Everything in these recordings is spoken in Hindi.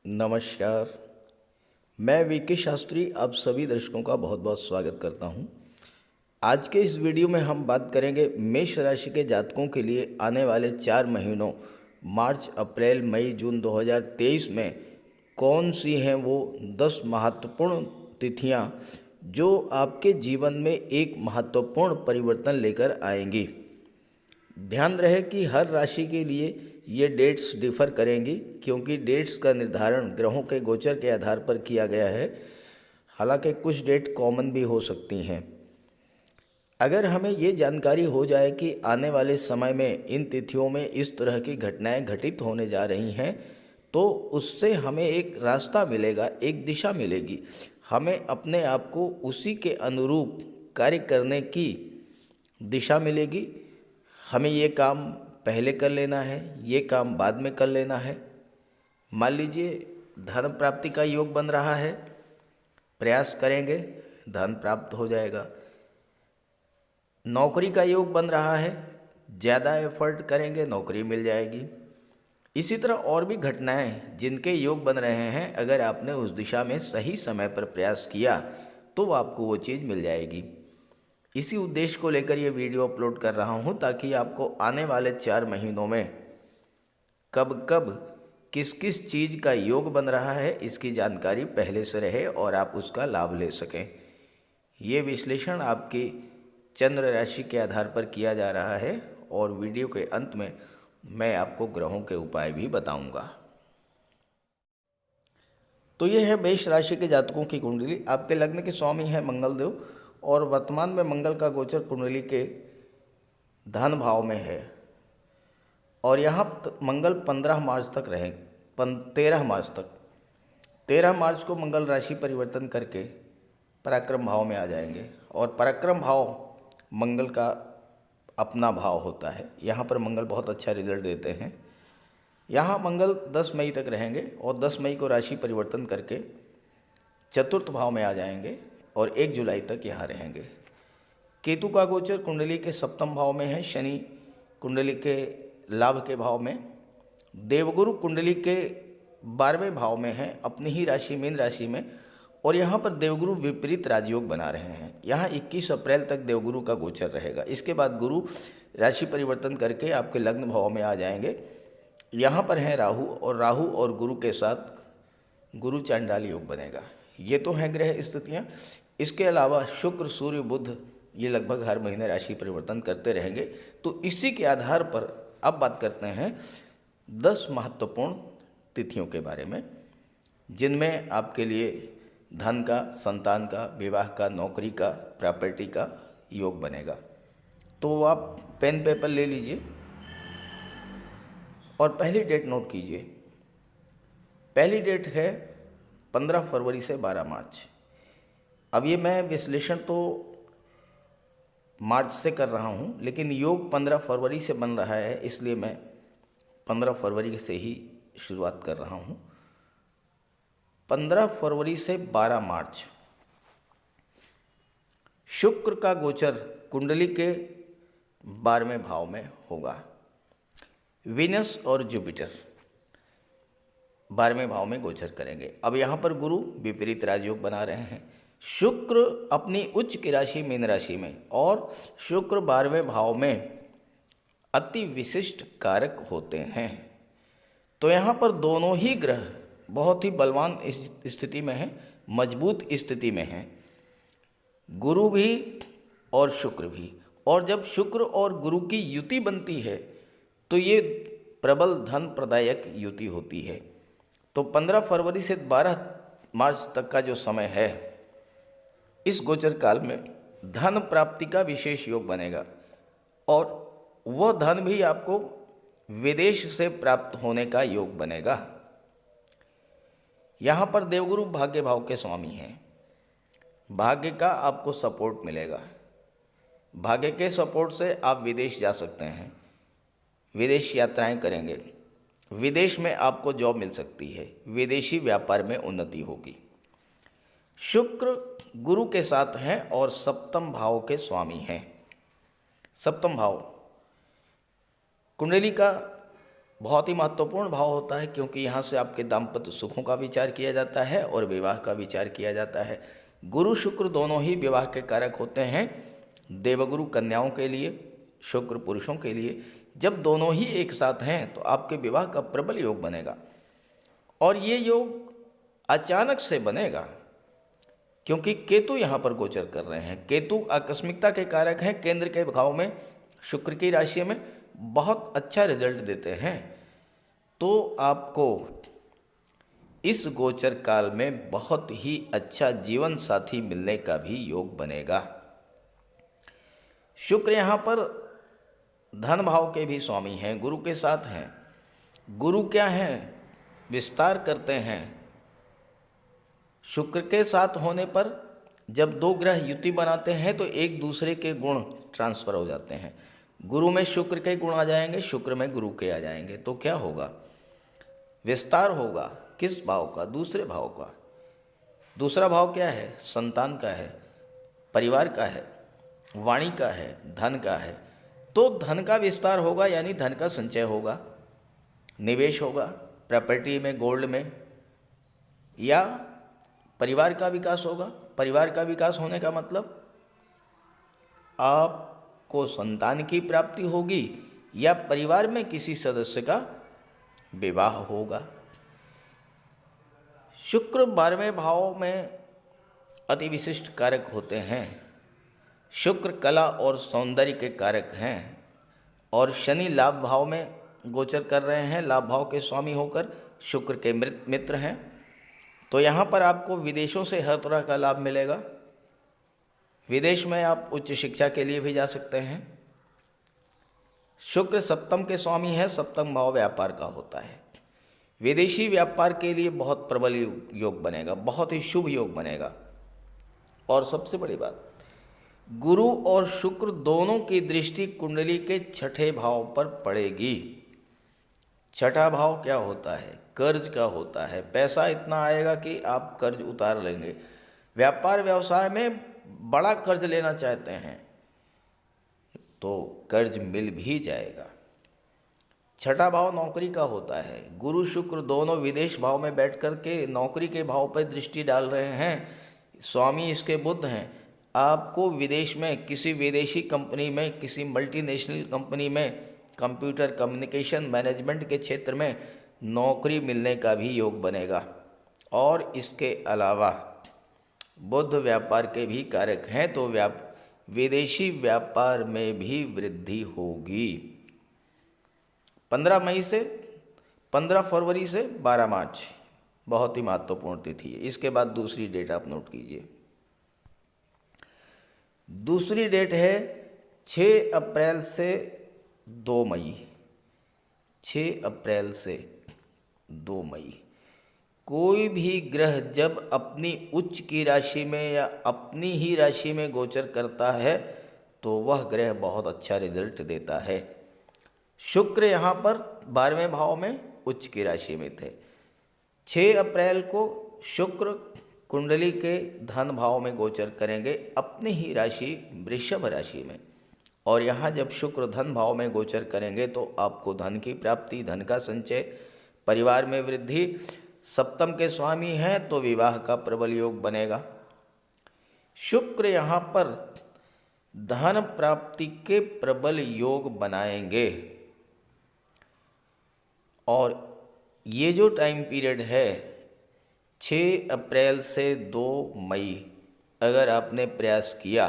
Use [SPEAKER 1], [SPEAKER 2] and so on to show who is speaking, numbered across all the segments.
[SPEAKER 1] नमस्कार। मैं वीके शास्त्री आप सभी दर्शकों का बहुत बहुत स्वागत करता हूं। आज के इस वीडियो में हम बात करेंगे मेष राशि के जातकों के लिए आने वाले 4 महीनों मार्च, अप्रैल, मई, जून 2023 में कौन सी हैं वो 10 महत्वपूर्ण तिथियां जो आपके जीवन में एक महत्वपूर्ण परिवर्तन लेकर आएंगी। ध्यान रहे कि हर राशि के लिए ये डेट्स डिफ़र करेंगी क्योंकि डेट्स का निर्धारण ग्रहों के गोचर के आधार पर किया गया है। हालांकि कुछ डेट कॉमन भी हो सकती हैं। अगर हमें ये जानकारी हो जाए कि आने वाले समय में इन तिथियों में इस तरह की घटनाएं घटित होने जा रही हैं, तो उससे हमें एक रास्ता मिलेगा, एक दिशा मिलेगी। हमें अपने आप को उसी के अनुरूप कार्य करने की दिशा मिलेगी। हमें ये काम पहले कर लेना है, ये काम बाद में कर लेना है। मान लीजिए धन प्राप्ति का योग बन रहा है, प्रयास करेंगे धन प्राप्त हो जाएगा। नौकरी का योग बन रहा है, ज़्यादा एफर्ट करेंगे नौकरी मिल जाएगी। इसी तरह और भी घटनाएं जिनके योग बन रहे हैं, अगर आपने उस दिशा में सही समय पर प्रयास किया तो आपको वो चीज़ मिल जाएगी। इसी उद्देश्य को लेकर ये वीडियो अपलोड कर रहा हूँ ताकि आपको आने वाले 4 महीनों में कब कब किस किस चीज़ का योग बन रहा है इसकी जानकारी पहले से रहे और आप उसका लाभ ले सकें। ये विश्लेषण आपकी चंद्र राशि के आधार पर किया जा रहा है और वीडियो के अंत में मैं आपको ग्रहों के उपाय भी बताऊंगा। तो ये है मेष राशि के जातकों की कुंडली। आपके लग्न के स्वामी है मंगल देव और वर्तमान में मंगल का गोचर कुंडली के धन भाव में है और यहाँ मंगल 15 मार्च तक रहे 13 मार्च तक। 13 मार्च को मंगल राशि परिवर्तन करके पराक्रम भाव में आ जाएंगे और पराक्रम भाव मंगल का अपना भाव होता है। यहाँ पर मंगल बहुत अच्छा रिजल्ट देते हैं। यहाँ मंगल 10 मई तक रहेंगे और 10 मई को राशि परिवर्तन करके चतुर्थ भाव में आ जाएंगे और 1 जुलाई तक यहाँ रहेंगे। केतु का गोचर कुंडली के सप्तम भाव में है, शनि कुंडली के लाभ के भाव में, देवगुरु कुंडली के 12वें भाव में है अपनी ही राशि मीन राशि में और यहाँ पर देवगुरु विपरीत राजयोग बना रहे हैं। यहाँ 21 अप्रैल तक देवगुरु का गोचर रहेगा। इसके बाद गुरु राशि परिवर्तन करके आपके लग्न भाव में आ जाएंगे। यहाँ पर हैं राहु और गुरु के साथ गुरु चांडाल योग बनेगा। ये तो हैं ग्रह स्थितियाँ। इसके अलावा शुक्र, सूर्य, बुध ये लगभग हर महीने राशि परिवर्तन करते रहेंगे। तो इसी के आधार पर अब बात करते हैं 10 महत्वपूर्ण तिथियों के बारे में जिनमें आपके लिए धन का, संतान का, विवाह का, नौकरी का, प्रॉपर्टी का योग बनेगा। तो आप पेन पेपर ले लीजिए और पहली डेट नोट कीजिए। पहली डेट है 15 फरवरी से 12 मार्च। अब ये मैं विश्लेषण तो मार्च से कर रहा हूँ, लेकिन योग 15 फरवरी से बन रहा है, इसलिए मैं 15 फरवरी से ही शुरुआत कर रहा हूँ। 15 फरवरी से 12 मार्च शुक्र का गोचर कुंडली के 12वें भाव में होगा। वीनस और जुपिटर 12वें भाव में गोचर करेंगे। अब यहाँ पर गुरु विपरीत राजयोग बना रहे हैं। शुक्र अपनी उच्च की राशि मीन राशि में और शुक्र 12वें भाव में अति विशिष्ट कारक होते हैं। तो यहाँ पर दोनों ही ग्रह बहुत ही बलवान स्थिति में हैं, मजबूत स्थिति में हैं, गुरु भी और शुक्र भी। और जब शुक्र और गुरु की युति बनती है तो ये प्रबल धन प्रदायक युति होती है। तो 15 फरवरी से 12 मार्च तक का जो समय है, इस गोचर काल में धन प्राप्ति का विशेष योग बनेगा और वह धन भी आपको विदेश से प्राप्त होने का योग बनेगा। यहाँ पर देवगुरु भाग्य भाव के स्वामी हैं। भाग्य का आपको सपोर्ट मिलेगा। भाग्य के सपोर्ट से आप विदेश जा सकते हैं, विदेश यात्राएं करेंगे, विदेश में आपको जॉब मिल सकती है, विदेशी व्यापार में उन्नति होगी। शुक्र गुरु के साथ हैं और सप्तम भाव के स्वामी हैं। सप्तम भाव कुंडली का बहुत ही महत्वपूर्ण भाव होता है, क्योंकि यहाँ से आपके दाम्पत्य सुखों का विचार किया जाता है और विवाह का विचार किया जाता है। गुरु शुक्र दोनों ही विवाह के कारक होते हैं। देवगुरु कन्याओं के लिए, शुक्र पुरुषों के लिए। जब दोनों ही एक साथ हैं तो आपके विवाह का प्रबल योग बनेगा, और ये योग अचानक से बनेगा क्योंकि केतु यहाँ पर गोचर कर रहे हैं। केतु आकस्मिकता के कारक हैं। केंद्र के भाव में, शुक्र की राशि में बहुत अच्छा रिजल्ट देते हैं। तो आपको इस गोचर काल में बहुत ही अच्छा जीवन साथी मिलने का भी योग बनेगा। शुक्र यहाँ पर धन भाव के भी स्वामी हैं, गुरु के साथ हैं। गुरु क्या हैं? विस्तार करते हैं। शुक्र के साथ होने पर जब दो ग्रह युति बनाते हैं तो एक दूसरे के गुण ट्रांसफर हो जाते हैं। गुरु में शुक्र के गुण आ जाएंगे, शुक्र में गुरु के आ जाएंगे, तो क्या होगा? विस्तार होगा। किस भाव का? दूसरे भाव का। दूसरा भाव क्या है? संतान का है, परिवार का है, वाणी का है, धन का है। तो धन का विस्तार होगा, यानी धन का संचय होगा, निवेश होगा प्रॉपर्टी में, गोल्ड में, या परिवार का विकास होगा। परिवार का विकास होने का मतलब आपको संतान की प्राप्ति होगी या परिवार में किसी सदस्य का विवाह होगा। शुक्र 12वें भाव में अति विशिष्ट कारक होते हैं। शुक्र कला और सौंदर्य के कारक हैं, और शनि लाभ भाव में गोचर कर रहे हैं। लाभ भाव के स्वामी होकर शुक्र के मित्र हैं। तो यहाँ पर आपको विदेशों से हर तरह का लाभ मिलेगा। विदेश में आप उच्च शिक्षा के लिए भी जा सकते हैं। शुक्र सप्तम के स्वामी है। सप्तम भाव व्यापार का होता है। विदेशी व्यापार के लिए बहुत प्रबल योग बनेगा, बहुत ही शुभ योग बनेगा। और सबसे बड़ी बात, गुरु और शुक्र दोनों की दृष्टि कुंडली के छठे भाव पर पड़ेगी। छठा भाव क्या होता है? कर्ज का होता है। पैसा इतना आएगा कि आप कर्ज उतार लेंगे। व्यापार व्यवसाय में बड़ा कर्ज लेना चाहते हैं तो कर्ज मिल भी जाएगा। छठा भाव नौकरी का होता है। गुरु शुक्र दोनों विदेश भाव में बैठ कर के नौकरी के भाव पर दृष्टि डाल रहे हैं। स्वामी इसके बुध हैं। आपको विदेश में किसी विदेशी कंपनी में, किसी मल्टीनेशनल कंपनी में, कंप्यूटर कम्युनिकेशन मैनेजमेंट के क्षेत्र में नौकरी मिलने का भी योग बनेगा। और इसके अलावा बुध व्यापार के भी कारक हैं, तो विदेशी व्यापार में भी वृद्धि होगी। 15 फरवरी से 12 मार्च बहुत ही महत्वपूर्ण तिथि है। इसके बाद दूसरी डेट आप नोट कीजिए। दूसरी डेट है 6 अप्रैल से 2 मई। 6 अप्रैल से 2 मई। कोई भी ग्रह जब अपनी उच्च की राशि में या अपनी ही राशि में गोचर करता है तो वह ग्रह बहुत अच्छा रिजल्ट देता है। शुक्र यहाँ पर 12वें भाव में उच्च की राशि में थे। 6 अप्रैल को शुक्र कुंडली के धन भाव में गोचर करेंगे, अपनी ही राशि वृषभ राशि में। और यहाँ जब शुक्र धन भाव में गोचर करेंगे तो आपको धन की प्राप्ति, धन का संचय, परिवार में वृद्धि। सप्तम के स्वामी हैं तो विवाह का प्रबल योग बनेगा। शुक्र यहाँ पर धन प्राप्ति के प्रबल योग बनाएंगे। और ये जो टाइम पीरियड है 6 अप्रैल से 2 मई, अगर आपने प्रयास किया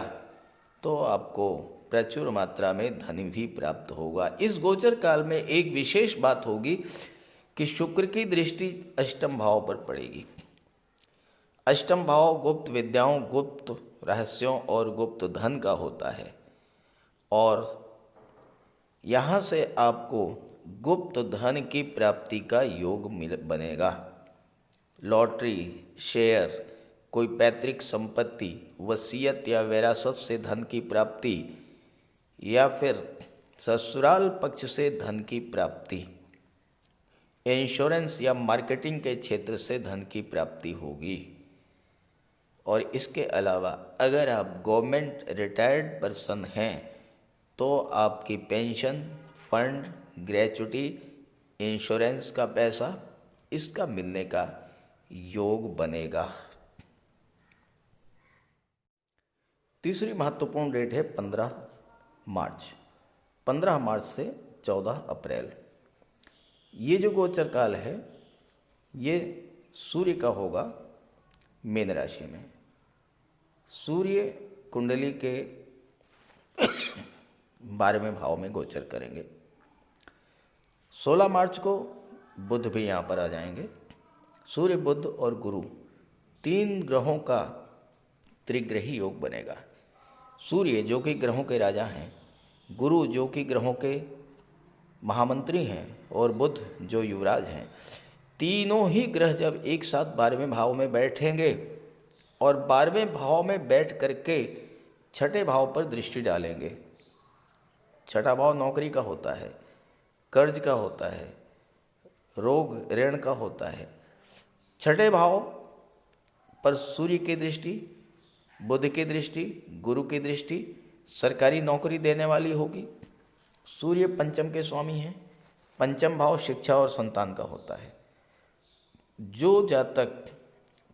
[SPEAKER 1] तो आपको प्रचुर मात्रा में धन भी प्राप्त होगा। इस गोचर काल में एक विशेष बात होगी कि शुक्र की दृष्टि अष्टम भाव पर पड़ेगी। अष्टम भाव गुप्त विद्याओं, गुप्त रहस्यों और गुप्त धन का होता है, और यहाँ से आपको गुप्त धन की प्राप्ति का योग बनेगा। लॉटरी, शेयर, कोई पैतृक संपत्ति, वसीयत या विरासत से धन की प्राप्ति, या फिर ससुराल पक्ष से धन की प्राप्ति, इंश्योरेंस या मार्केटिंग के क्षेत्र से धन की प्राप्ति होगी। और इसके अलावा अगर आप गवर्नमेंट रिटायर्ड पर्सन हैं तो आपकी पेंशन, फंड, ग्रेचुटी इंश्योरेंस का पैसा इसका मिलने का योग बनेगा। तीसरी महत्वपूर्ण डेट है 15 मार्च। 15 मार्च से 14 अप्रैल। ये जो गोचर काल है ये सूर्य का होगा मीन राशि में। सूर्य कुंडली के 12वें भाव में गोचर करेंगे। 16 मार्च को बुध भी यहाँ पर आ जाएंगे। सूर्य, बुध और गुरु 3 ग्रहों का त्रिग्रही योग बनेगा। सूर्य जो कि ग्रहों के राजा हैं, गुरु जो कि ग्रहों के महामंत्री हैं और बुध जो युवराज हैं, तीनों ही ग्रह जब एक साथ 12वें भाव में बैठेंगे और 12वें भाव में बैठ करके छठे भाव पर दृष्टि डालेंगे। छठा भाव नौकरी का होता है, कर्ज का होता है, रोग ऋण का होता है। छठे भाव पर सूर्य की दृष्टि, बुध की दृष्टि, गुरु की दृष्टि सरकारी नौकरी देने वाली होगी। सूर्य पंचम के स्वामी हैं। पंचम भाव शिक्षा और संतान का होता है। जो जातक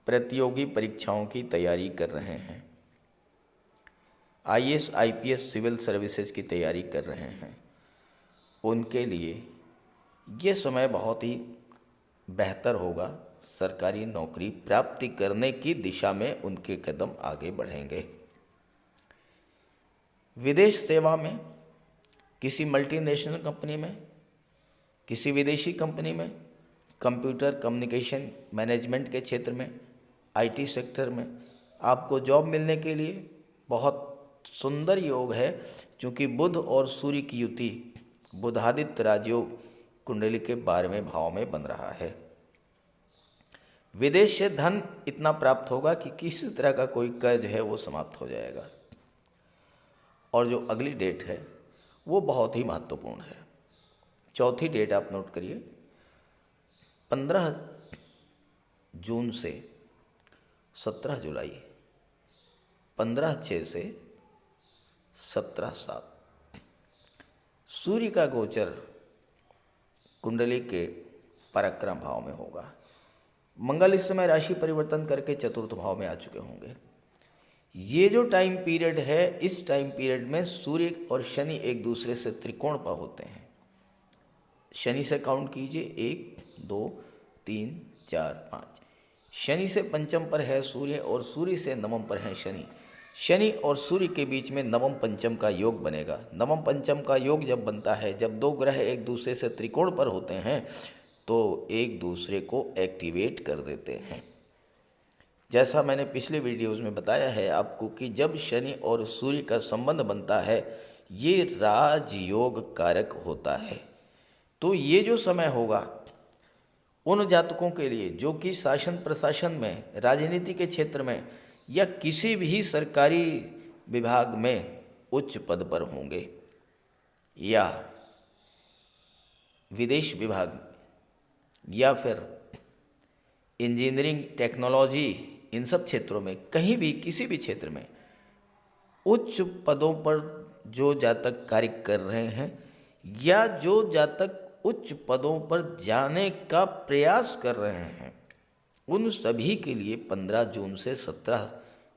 [SPEAKER 1] प्रतियोगी परीक्षाओं की तैयारी कर रहे हैं, आईएएस, आईपीएस, सिविल सर्विसेज की तैयारी कर रहे हैं, उनके लिए ये समय बहुत ही बेहतर होगा। सरकारी नौकरी प्राप्ति करने की दिशा में उनके कदम आगे बढ़ेंगे। विदेश सेवा में, किसी मल्टीनेशनल कंपनी में, किसी विदेशी कंपनी में, कंप्यूटर कम्युनिकेशन मैनेजमेंट के क्षेत्र में, आईटी सेक्टर में आपको जॉब मिलने के लिए बहुत सुंदर योग है। क्योंकि बुध और सूर्य की युति, बुधादित्य राजयोग कुंडली के 12वें भाव में बन रहा है। विदेश से धन इतना प्राप्त होगा कि किसी तरह का कोई कर्ज है वो समाप्त हो जाएगा। और जो अगली डेट है वो बहुत ही महत्वपूर्ण है। चौथी डेट आप नोट करिए, 15 जून से 17 जुलाई, 15/6 से 17/7 सूर्य का गोचर कुंडली के पराक्रम भाव में होगा। मंगल इस समय राशि परिवर्तन करके चतुर्थ भाव में आ चुके होंगे। ये जो टाइम पीरियड है, इस टाइम पीरियड में सूर्य और शनि एक दूसरे से त्रिकोण पर होते हैं। शनि से काउंट कीजिए, 1 2 3 4 5। शनि से पंचम पर है सूर्य और सूर्य से नवम पर है शनि। शनि और सूर्य के बीच में नवम पंचम का योग बनेगा। नवम पंचम का योग जब बनता है, जब दो ग्रह एक दूसरे से त्रिकोण पर होते हैं तो एक दूसरे को एक्टिवेट कर देते हैं। जैसा मैंने पिछले वीडियोज़ में बताया है आपको कि जब शनि और सूर्य का संबंध बनता है ये राजयोग कारक होता है। तो ये जो समय होगा उन जातकों के लिए जो कि शासन प्रशासन में, राजनीति के क्षेत्र में या किसी भी सरकारी विभाग में उच्च पद पर होंगे या विदेश विभाग या फिर इंजीनियरिंग, टेक्नोलॉजी, इन सब क्षेत्रों में, कहीं भी किसी भी क्षेत्र में उच्च पदों पर जो जातक कार्य कर रहे हैं या जो जातक उच्च पदों पर जाने का प्रयास कर रहे हैं, उन सभी के लिए 15 जून से 17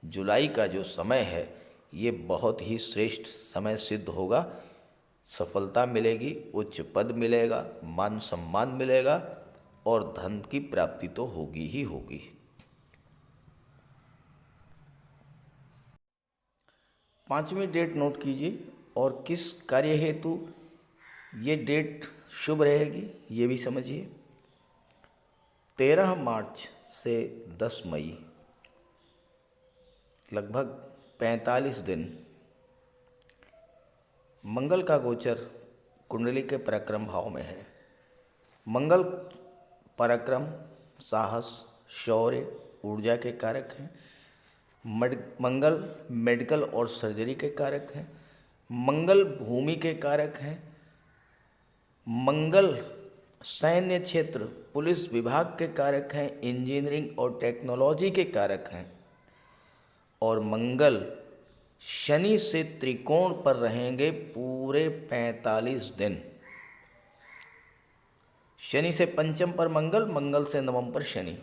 [SPEAKER 1] जुलाई का जो समय है ये बहुत ही श्रेष्ठ समय सिद्ध होगा। सफलता मिलेगी, उच्च पद मिलेगा, मान सम्मान मिलेगा और धन की प्राप्ति तो होगी ही होगी। पांचवी डेट नोट कीजिए और किस कार्य हेतु ये डेट शुभ रहेगी ये भी समझिए। 13 मार्च से 10 मई, लगभग 45 दिन मंगल का गोचर कुंडली के पराक्रम भाव में है। मंगल पराक्रम, साहस, शौर्य, ऊर्जा के कारक हैं। मंगल मेडिकल और सर्जरी के कारक हैं। मंगल भूमि के कारक हैं। मंगल सैन्य क्षेत्र, पुलिस विभाग के कारक हैं। इंजीनियरिंग और टेक्नोलॉजी के कारक हैं। और मंगल शनि से त्रिकोण पर रहेंगे पूरे 45 दिन। शनि से पंचम पर मंगल, मंगल से नवम पर शनि।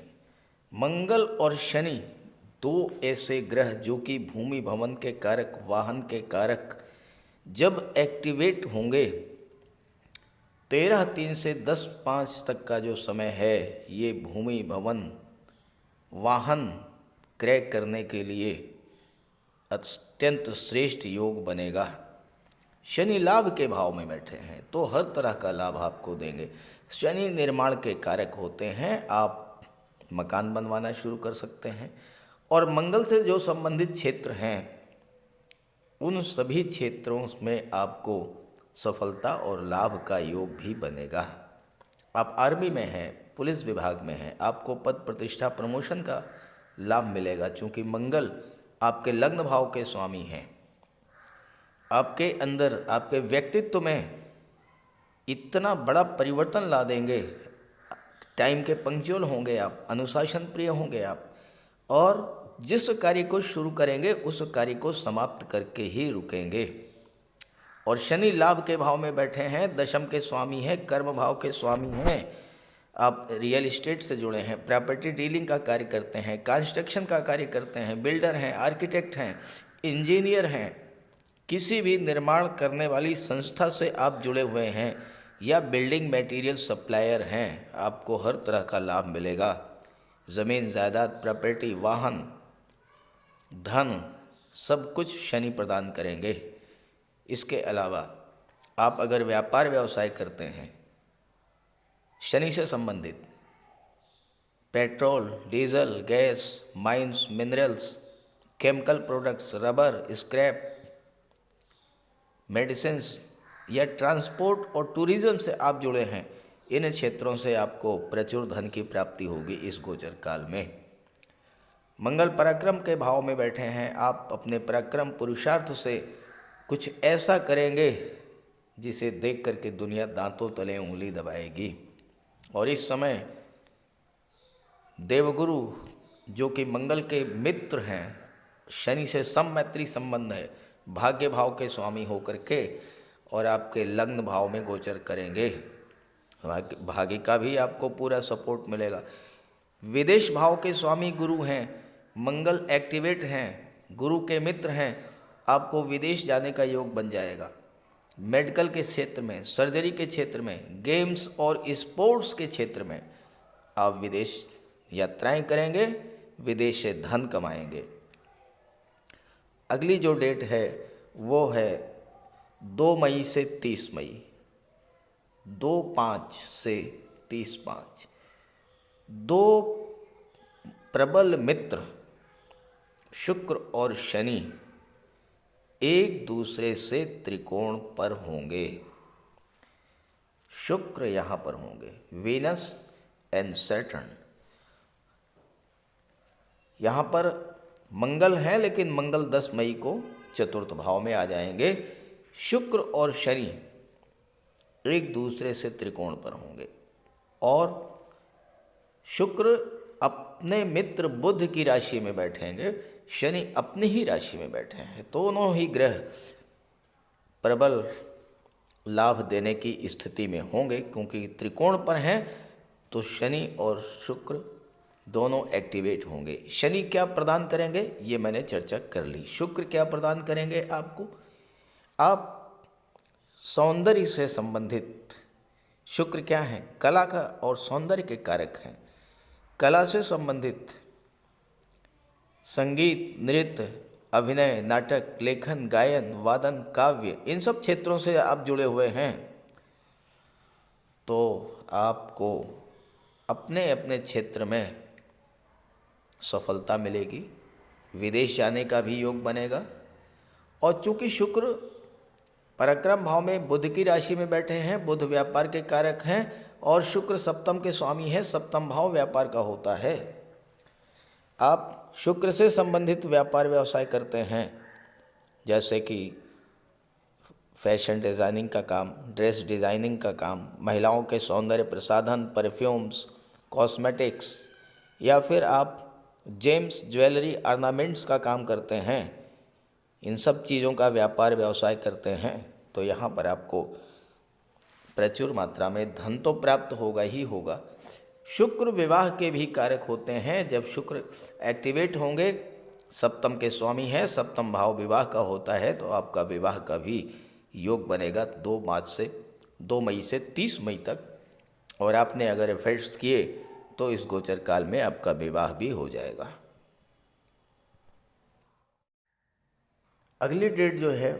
[SPEAKER 1] मंगल और शनि दो ऐसे ग्रह जो कि भूमि भवन के कारक, वाहन के कारक, जब एक्टिवेट होंगे 13/3 से 10/5 तक का जो समय है, ये भूमि भवन वाहन क्रय करने के लिए अत्यंत श्रेष्ठ योग बनेगा। शनि लाभ के भाव में बैठे हैं तो हर तरह का लाभ आपको देंगे। शनि निर्माण के कारक होते हैं, आप मकान बनवाना शुरू कर सकते हैं। और मंगल से जो संबंधित क्षेत्र हैं उन सभी क्षेत्रों में आपको सफलता और लाभ का योग भी बनेगा। आप आर्मी में हैं, पुलिस विभाग में हैं, आपको पद प्रतिष्ठा प्रमोशन का लाभ मिलेगा, चूँकि मंगल आपके लग्न भाव के स्वामी हैं। आपके अंदर, आपके व्यक्तित्व में इतना बड़ा परिवर्तन ला देंगे, टाइम के पंक्चुअल होंगे आप, अनुशासन प्रिय होंगे आप, और जिस कार्य को शुरू करेंगे उस कार्य को समाप्त करके ही रुकेंगे। और शनि लाभ के भाव में बैठे हैं, दशम के स्वामी हैं, कर्म भाव के स्वामी हैं। आप रियल एस्टेट से जुड़े हैं, प्रॉपर्टी डीलिंग का कार्य करते हैं, कंस्ट्रक्शन का कार्य करते हैं, बिल्डर हैं, आर्किटेक्ट हैं, इंजीनियर हैं, किसी भी निर्माण करने वाली संस्था से आप जुड़े हुए हैं या बिल्डिंग मटेरियल सप्लायर हैं, आपको हर तरह का लाभ मिलेगा। ज़मीन जायदाद, प्रॉपर्टी, वाहन, धन, सब कुछ शनि प्रदान करेंगे। इसके अलावा आप अगर व्यापार व्यवसाय करते हैं शनि से संबंधित, petrol, diesel, gas, mines, minerals, chemical products, rubber, scrap, medicines या ट्रांसपोर्ट और टूरिज्म से आप जुड़े हैं, इन क्षेत्रों से आपको प्रचुर धन की प्राप्ति होगी इस गोचर काल में। मंगल पराक्रम के भाव में बैठे हैं, आप अपने पराक्रम पुरुषार्थ से कुछ ऐसा करेंगे जिसे देख करके दुनिया दांतों तले उंगली दबाएगी। और इस समय देवगुरु जो कि मंगल के मित्र हैं, शनि से सममैत्री संबंध है, भाग्य भाव के स्वामी होकर के और आपके लग्न भाव में गोचर करेंगे। भाग्य का भी आपको पूरा सपोर्ट मिलेगा। विदेश भाव के स्वामी गुरु हैं, मंगल एक्टिवेट हैं, गुरु के मित्र हैं, आपको विदेश जाने का योग बन जाएगा। मेडिकल के क्षेत्र में, सर्जरी के क्षेत्र में, गेम्स और स्पोर्ट्स के क्षेत्र में आप विदेश यात्राएं करेंगे, विदेश से धन कमाएंगे। अगली जो डेट है वो है 2 मई से 30 मई, 2/5 से 30/5। दो प्रबल मित्र शुक्र और शनि एक दूसरे से त्रिकोण पर होंगे। शुक्र यहाँ पर होंगे, वीनस एंड सैटर्न। यहाँ पर मंगल है, लेकिन मंगल 10 मई को चतुर्थ भाव में आ जाएंगे। शुक्र और शनि एक दूसरे से त्रिकोण पर होंगे और शुक्र अपने मित्र बुध की राशि में बैठेंगे, शनि अपनी ही राशि में बैठे हैं। दोनों ही ग्रह प्रबल लाभ देने की स्थिति में होंगे, क्योंकि त्रिकोण पर हैं तो शनि और शुक्र दोनों एक्टिवेट होंगे। शनि क्या प्रदान करेंगे ये मैंने चर्चा कर ली। शुक्र क्या प्रदान करेंगे आपको, आप सौंदर्य से संबंधित, शुक्र क्या है, कला का और सौंदर्य के कारक हैं। कला से संबंधित संगीत, नृत्य, अभिनय, नाटक, लेखन, गायन, वादन, काव्य, इन सब क्षेत्रों से आप जुड़े हुए हैं तो आपको अपने अपने क्षेत्र में सफलता मिलेगी। विदेश जाने का भी योग बनेगा। और चूंकि शुक्र पराक्रम भाव में बुध की राशि में बैठे हैं, बुध व्यापार के कारक हैं और शुक्र सप्तम के स्वामी है, सप्तम भाव व्यापार का होता है। आप शुक्र से संबंधित व्यापार व्यवसाय करते हैं, जैसे कि फैशन डिज़ाइनिंग का काम, ड्रेस डिज़ाइनिंग का काम, महिलाओं के सौंदर्य प्रसाधन, परफ्यूम्स, कॉस्मेटिक्स, या फिर आप जेम्स, ज्वेलरी, ऑर्नामेंट्स का काम करते हैं, इन सब चीज़ों का व्यापार व्यवसाय करते हैं तो यहाँ पर आपको प्रचुर मात्रा में धन तो प्राप्त होगा ही होगा। शुक्र विवाह के भी कारक होते हैं। जब शुक्र एक्टिवेट होंगे, सप्तम के स्वामी हैं, सप्तम भाव विवाह का होता है, तो आपका विवाह का भी योग बनेगा 2 मई से 30 मई तक। और आपने अगर एफर्ट्स किए तो इस गोचर काल में आपका विवाह भी हो जाएगा। अगली डेट जो है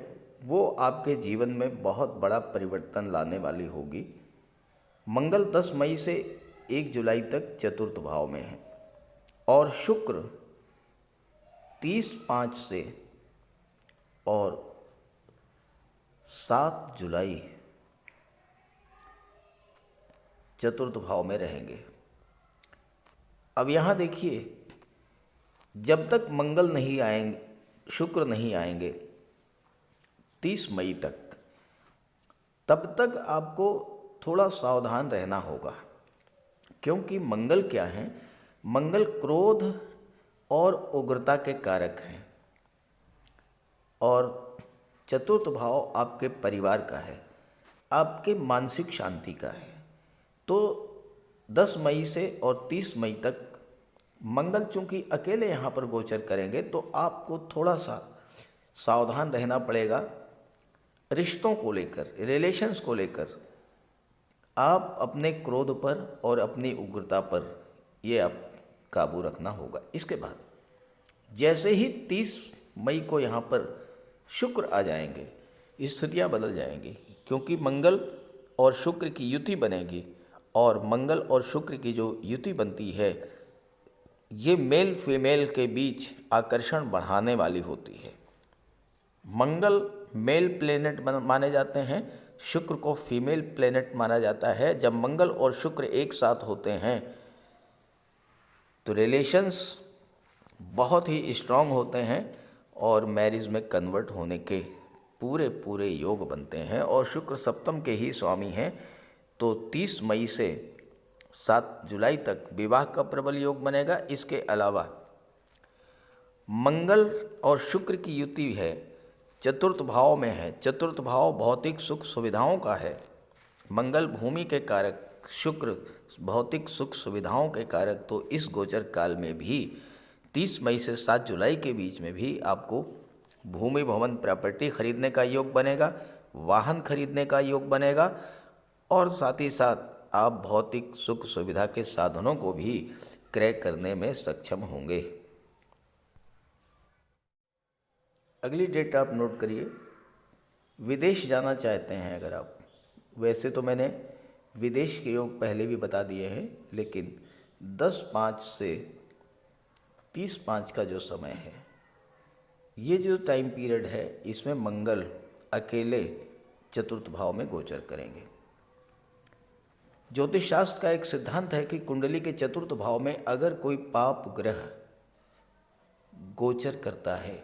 [SPEAKER 1] वो आपके जीवन में बहुत बड़ा परिवर्तन लाने वाली होगी। मंगल 10 मई से 1 जुलाई तक चतुर्थ भाव में है और शुक्र 30/5 से और 7 जुलाई चतुर्थ भाव में रहेंगे। अब यहाँ देखिए, जब तक मंगल नहीं आएंगे, शुक्र नहीं आएंगे 30 मई तक, तब तक आपको थोड़ा सावधान रहना होगा। क्योंकि मंगल क्या है? मंगल क्रोध और उग्रता के कारक हैं और चतुर्थ भाव आपके परिवार का है, आपके मानसिक शांति का है। तो 10 मई से और 30 मई तक मंगल चूंकि अकेले यहाँ पर गोचर करेंगे, तो आपको थोड़ा सा सावधान रहना पड़ेगा। रिश्तों को लेकर, रिलेशंस को लेकर आप अपने क्रोध पर और अपनी उग्रता पर ये आप काबू रखना होगा। इसके बाद जैसे ही 30 मई को यहाँ पर शुक्र आ जाएंगे, स्थितियाँ बदल जाएंगी। क्योंकि मंगल और शुक्र की युति बनेगी और मंगल और शुक्र की जो युति बनती है, ये मेल फीमेल के बीच आकर्षण बढ़ाने वाली होती है। मंगल मेल प्लेनेट माने जाते हैं, शुक्र को फीमेल प्लेनेट माना जाता है। जब मंगल और शुक्र एक साथ होते हैं तो रिलेशंस बहुत ही स्ट्रांग होते हैं और मैरिज में कन्वर्ट होने के पूरे योग बनते हैं। और शुक्र सप्तम के ही स्वामी हैं, तो 30 मई से 7 जुलाई तक विवाह का प्रबल योग बनेगा। इसके अलावा मंगल और शुक्र की युति है, चतुर्थ भाव में है। चतुर्थ भाव भौतिक सुख सुविधाओं का है। मंगल भूमि के कारक, शुक्र भौतिक सुख सुविधाओं के कारक। तो इस गोचर काल में भी 30 मई से 7 जुलाई के बीच में भी आपको भूमि भवन प्रॉपर्टी खरीदने का योग बनेगा, वाहन खरीदने का योग बनेगा और साथ ही साथ आप भौतिक सुख सुविधा के साधनों को भी क्रय करने में सक्षम होंगे। अगली डेट आप नोट करिए। विदेश जाना चाहते हैं अगर आप, वैसे तो मैंने विदेश के योग पहले भी बता दिए हैं, लेकिन 10/5 से 30/5 का जो समय है, ये जो टाइम पीरियड है, इसमें मंगल अकेले चतुर्थ भाव में गोचर करेंगे। ज्योतिष शास्त्र का एक सिद्धांत है कि कुंडली के चतुर्थ भाव में अगर कोई पाप ग्रह गोचर करता है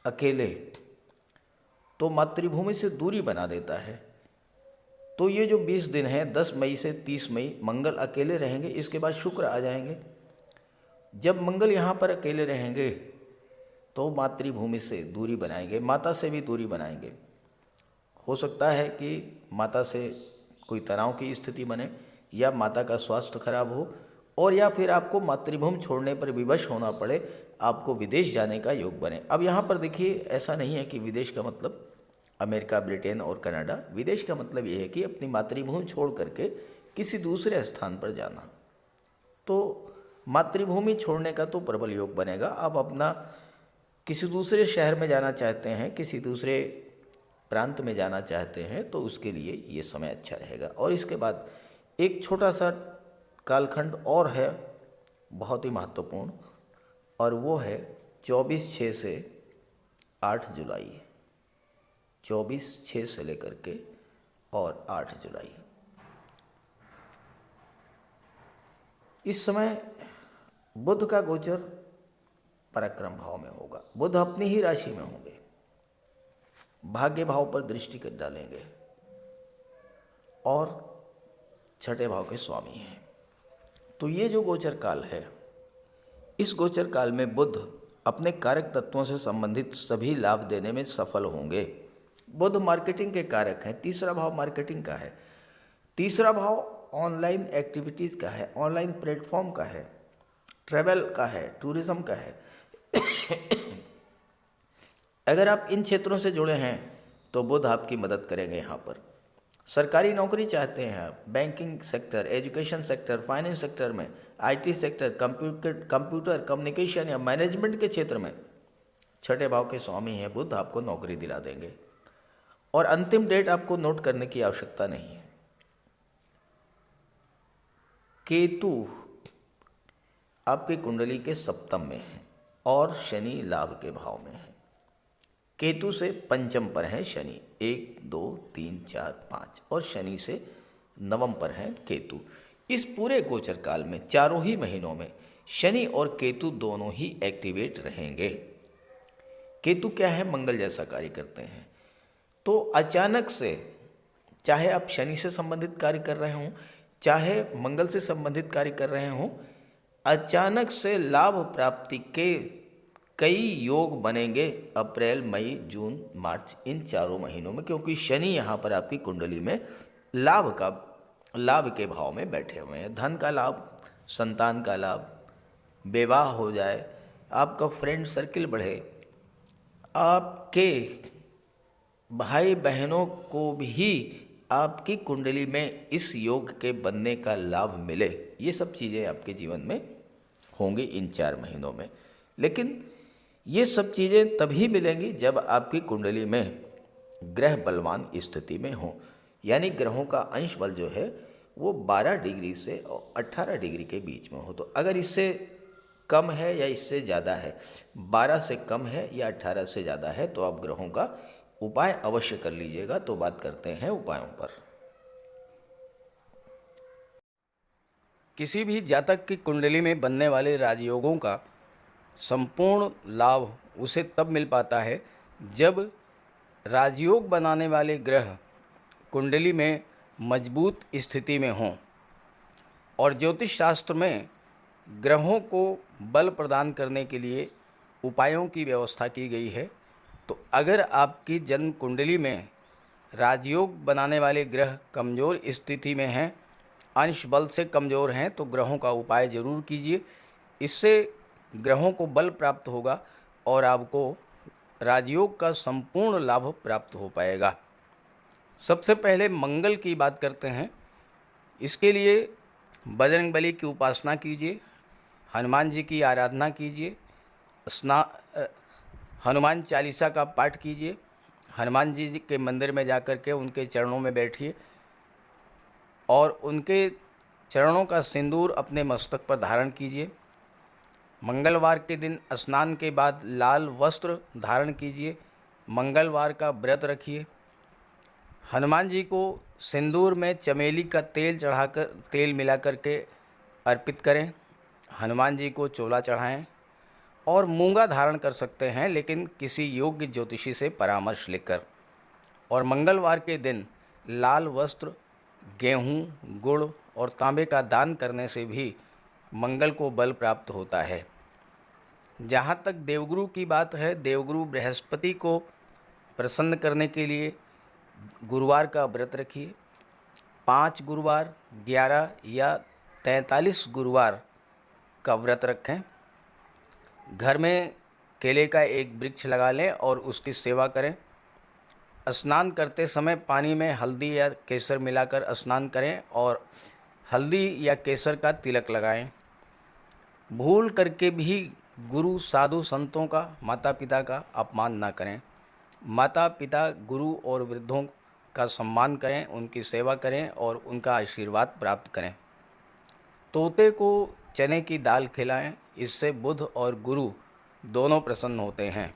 [SPEAKER 1] अकेले, तो मातृभूमि से दूरी बना देता है। तो ये जो 20 दिन है, 10 मई से 30 मई मंगल अकेले रहेंगे, इसके बाद शुक्र आ जाएंगे। जब मंगल यहाँ पर अकेले रहेंगे तो मातृभूमि से दूरी बनाएंगे, माता से भी दूरी बनाएंगे। हो सकता है कि माता से कोई तनाव की स्थिति बने या माता का स्वास्थ्य खराब हो, और या फिर आपको मातृभूमि छोड़ने पर विवश होना पड़े, आपको विदेश जाने का योग बने। अब यहाँ पर देखिए, ऐसा नहीं है कि विदेश का मतलब अमेरिका, ब्रिटेन और कनाडा। विदेश का मतलब ये है कि अपनी मातृभूमि छोड़ करके किसी दूसरे स्थान पर जाना। तो मातृभूमि छोड़ने का तो प्रबल योग बनेगा। आप अपना किसी दूसरे शहर में जाना चाहते हैं, किसी दूसरे प्रांत में जाना चाहते हैं, तो उसके लिए ये समय अच्छा रहेगा। और इसके बाद एक छोटा सा कालखंड और है, बहुत ही महत्वपूर्ण, और वो है 24/6 से 8 जुलाई। 24/6 से लेकर के और 8 जुलाई। इस समय बुध का गोचर पराक्रम भाव में होगा। बुध अपनी ही राशि में होंगे, भाग्य भाव पर दृष्टि कर डालेंगे और 6ठे भाव के स्वामी हैं। तो ये जो गोचर काल है, इस गोचर काल में बुध अपने कारक तत्वों से संबंधित सभी लाभ देने में सफल होंगे। बुध मार्केटिंग के कारक हैं। तीसरा भाव मार्केटिंग का है। तीसरा भाव ऑनलाइन एक्टिविटीज़ का है, ऑनलाइन प्लेटफॉर्म का है, ट्रैवल का है, टूरिज्म का है। अगर आप इन क्षेत्रों से जुड़े हैं तो बुध आपकी मदद करेंगे। यहाँ पर सरकारी नौकरी चाहते हैं आप, banking sector, education sector, finance sector में, आईटी सेक्टर, कंप्यूटर कम्युनिकेशन या मैनेजमेंट के क्षेत्र में छठे भाव के स्वामी हैं बुध, आपको नौकरी दिला देंगे। और अंतिम डेट आपको नोट करने की आवश्यकता नहीं है। केतु आपकी कुंडली के सप्तम में है और शनि लाभ के भाव में है। केतु से पंचम पर है शनि, 1 2 3 4 5, और शनि से नवम पर है केतु। इस पूरे गोचर काल में चारों ही महीनों में शनि और केतु दोनों ही एक्टिवेट रहेंगे। केतु क्या है? मंगल जैसा कार्य करते हैं। तो अचानक से, चाहे आप शनि से संबंधित कार्य कर रहे हों, चाहे मंगल से संबंधित कार्य कर रहे हों, अचानक से लाभ प्राप्ति के कई योग बनेंगे अप्रैल, मई, जून, मार्च, इन चारों महीनों में, क्योंकि शनि यहाँ पर आपकी कुंडली में लाभ के भाव में बैठे हुए हैं। धन का लाभ, संतान का लाभ, विवाह हो जाए, आपका फ्रेंड सर्किल बढ़े, आपके भाई बहनों को भी आपकी कुंडली में इस योग के बनने का लाभ मिले, ये सब चीज़ें आपके जीवन में होंगी इन 4 महीनों में। लेकिन ये सब चीज़ें तभी मिलेंगी जब आपकी कुंडली में ग्रह बलवान स्थिति में हो, यानी ग्रहों का अंश बल जो है वो 12 डिग्री से 18 डिग्री के बीच में हो। तो अगर इससे कम है या इससे ज़्यादा है, 12 से कम है या 18 से ज़्यादा है, तो आप ग्रहों का उपाय अवश्य कर लीजिएगा। तो बात करते हैं उपायों पर। किसी भी जातक की कुंडली में बनने वाले राजयोगों का संपूर्ण लाभ उसे तब मिल पाता है जब राजयोग बनाने वाले ग्रह कुंडली में मजबूत स्थिति में हों। और ज्योतिष शास्त्र में ग्रहों को बल प्रदान करने के लिए उपायों की व्यवस्था की गई है। तो अगर आपकी जन्म कुंडली में राजयोग बनाने वाले ग्रह कमज़ोर स्थिति में हैं, अंश बल से कमज़ोर हैं, तो ग्रहों का उपाय ज़रूर कीजिए। इससे ग्रहों को बल प्राप्त होगा और आपको राजयोग का संपूर्ण लाभ प्राप्त हो पाएगा। सबसे पहले मंगल की बात करते हैं। इसके लिए बजरंगबली की उपासना कीजिए, हनुमान जी की आराधना कीजिए, हनुमान चालीसा का पाठ कीजिए, हनुमान जी के मंदिर में जाकर के उनके चरणों में बैठिए और उनके चरणों का सिंदूर अपने मस्तक पर धारण कीजिए। मंगलवार के दिन स्नान के बाद लाल वस्त्र धारण कीजिए, मंगलवार का व्रत रखिए। हनुमान जी को सिंदूर में चमेली का तेल मिला करके अर्पित करें। हनुमान जी को चोला चढ़ाएं और मूंगा धारण कर सकते हैं, लेकिन किसी योग्य ज्योतिषी से परामर्श लेकर। और मंगलवार के दिन लाल वस्त्र, गेहूँ, गुड़ और तांबे का दान करने से भी मंगल को बल प्राप्त होता है। जहाँ तक देवगुरु की बात है, देवगुरु बृहस्पति को प्रसन्न करने के लिए गुरुवार का व्रत रखिए। 5 गुरुवार, 11 या 43 गुरुवार का व्रत रखें। घर में केले का एक वृक्ष लगा लें और उसकी सेवा करें। स्नान करते समय पानी में हल्दी या केसर मिलाकर स्नान करें और हल्दी या केसर का तिलक लगाएं। भूल करके भी गुरु, साधु, संतों का, माता पिता का अपमान ना करें। माता पिता, गुरु और वृद्धों का सम्मान करें, उनकी सेवा करें और उनका आशीर्वाद प्राप्त करें। तोते को चने की दाल खिलाएं, इससे बुध और गुरु दोनों प्रसन्न होते हैं।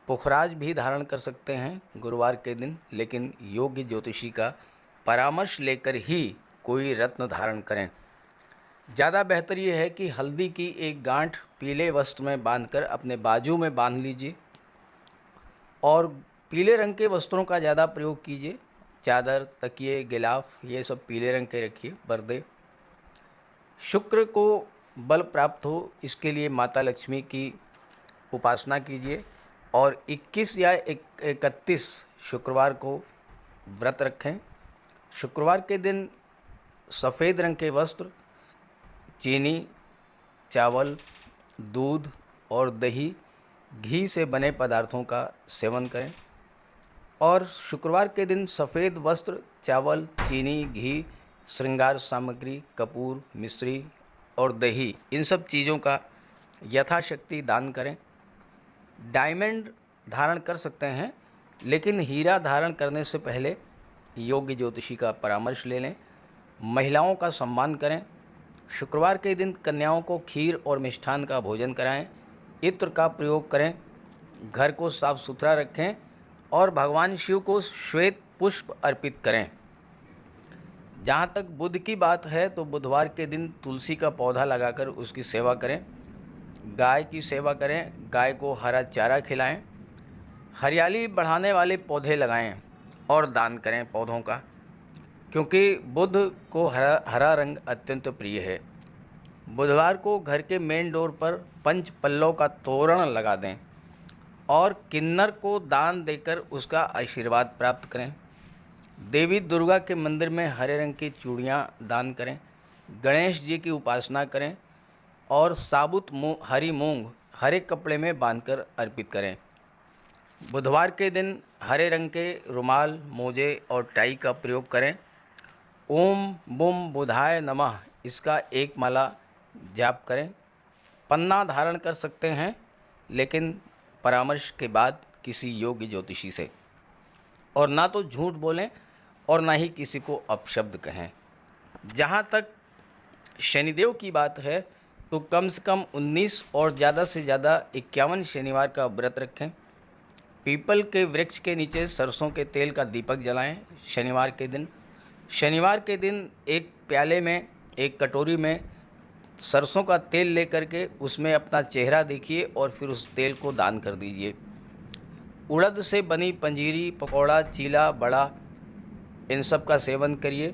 [SPEAKER 1] पुखराज भी धारण कर सकते हैं गुरुवार के दिन, लेकिन योग्य ज्योतिषी का परामर्श लेकर ही कोई रत्न धारण करें। ज़्यादा बेहतर ये है कि हल्दी की एक गांठ पीले वस्त्र में बांधकर अपने बाजू में बांध लीजिए और पीले रंग के वस्त्रों का ज़्यादा प्रयोग कीजिए। चादर, तकिए, गिलाफ, ये सब पीले रंग के रखिए, पर्दे। शुक्र को बल प्राप्त हो, इसके लिए माता लक्ष्मी की उपासना कीजिए और 21 या 31 शुक्रवार को व्रत रखें। शुक्रवार के दिन सफ़ेद रंग के वस्त्र, चीनी, चावल, दूध और दही, घी से बने पदार्थों का सेवन करें। और शुक्रवार के दिन सफ़ेद वस्त्र, चावल, चीनी, घी, श्रृंगार सामग्री, कपूर, मिश्री और दही, इन सब चीज़ों का यथाशक्ति दान करें। डायमंड धारण कर सकते हैं, लेकिन हीरा धारण करने से पहले योग्य ज्योतिषी का परामर्श ले लें। महिलाओं का सम्मान करें। शुक्रवार के दिन कन्याओं को खीर और मिष्ठान का भोजन कराएं। इत्र का प्रयोग करें। घर को साफ सुथरा रखें और भगवान शिव को श्वेत पुष्प अर्पित करें। जहाँ तक बुध की बात है तो बुधवार के दिन तुलसी का पौधा लगाकर उसकी सेवा करें। गाय की सेवा करें। गाय को हरा चारा खिलाएं। हरियाली बढ़ाने वाले पौधे लगाएं और दान करें पौधों का, क्योंकि बुध को हरा रंग अत्यंत प्रिय है। बुधवार को घर के मेन डोर पर पंच पल्लव का तोरण लगा दें और किन्नर को दान देकर उसका आशीर्वाद प्राप्त करें। देवी दुर्गा के मंदिर में हरे रंग की चूड़ियाँ दान करें। गणेश जी की उपासना करें और साबुत हरी मूंग हरे कपड़े में बांधकर अर्पित करें। बुधवार के दिन हरे रंग के रुमाल, मोजे और टाई का प्रयोग करें। ओम बुम बुधाय नमः इसका एक माला जाप करें। पन्ना धारण कर सकते हैं, लेकिन परामर्श के बाद किसी योग्य ज्योतिषी से। और ना तो झूठ बोलें और ना ही किसी को अपशब्द कहें। जहाँ तक शनिदेव की बात है तो कम से कम 19 और ज़्यादा से ज़्यादा 51 शनिवार का व्रत रखें। पीपल के वृक्ष के नीचे सरसों के तेल का दीपक जलाएं। शनिवार के दिन एक प्याले में, एक कटोरी में सरसों का तेल लेकर के उसमें अपना चेहरा देखिए और फिर उस तेल को दान कर दीजिए। उड़द से बनी पंजीरी, पकौड़ा, चीला, बड़ा, इन सब का सेवन करिए।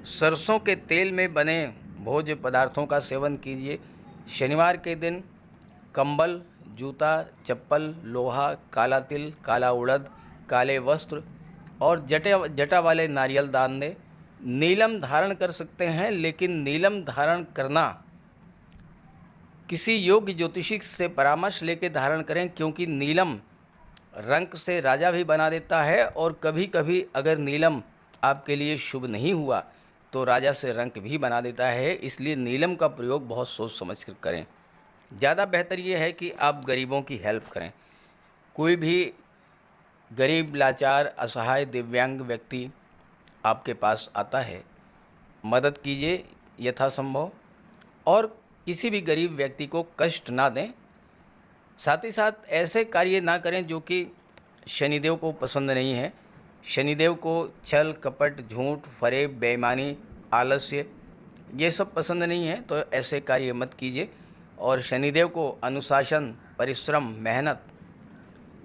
[SPEAKER 1] सरसों के तेल में बने भोज्य पदार्थों का सेवन कीजिए। शनिवार के दिन कंबल, जूता, चप्पल, लोहा, काला तिल, काला उड़द, काले वस्त्र और जटा वाले नारियल दान दें। नीलम धारण कर सकते हैं, लेकिन नीलम धारण करना किसी योग्य ज्योतिषी से परामर्श लेकर धारण करें, क्योंकि नीलम रंग से राजा भी बना देता है और कभी कभी अगर नीलम आपके लिए शुभ नहीं हुआ तो राजा से रंक भी बना देता है। इसलिए नीलम का प्रयोग बहुत सोच समझ कर करें। ज़्यादा बेहतर ये है कि आप गरीबों की हेल्प करें। कोई भी गरीब, लाचार, असहाय, दिव्यांग व्यक्ति आपके पास आता है, मदद कीजिए यथासंभव और किसी भी गरीब व्यक्ति को कष्ट ना दें। साथ ही साथ ऐसे कार्य ना करें जो कि शनिदेव को पसंद नहीं है। शनिदेव को छल, कपट, झूठ, फरेब, बेईमानी, आलस्य ये सब पसंद नहीं है, तो ऐसे कार्य मत कीजिए। और शनिदेव को अनुशासन, परिश्रम, मेहनत,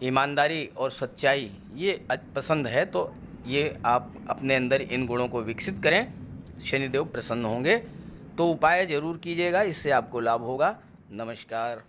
[SPEAKER 1] ईमानदारी और सच्चाई ये पसंद है, तो ये आप अपने अंदर इन गुणों को विकसित करें। शनिदेव प्रसन्न होंगे। तो उपाय ज़रूर कीजिएगा, इससे आपको लाभ होगा। नमस्कार।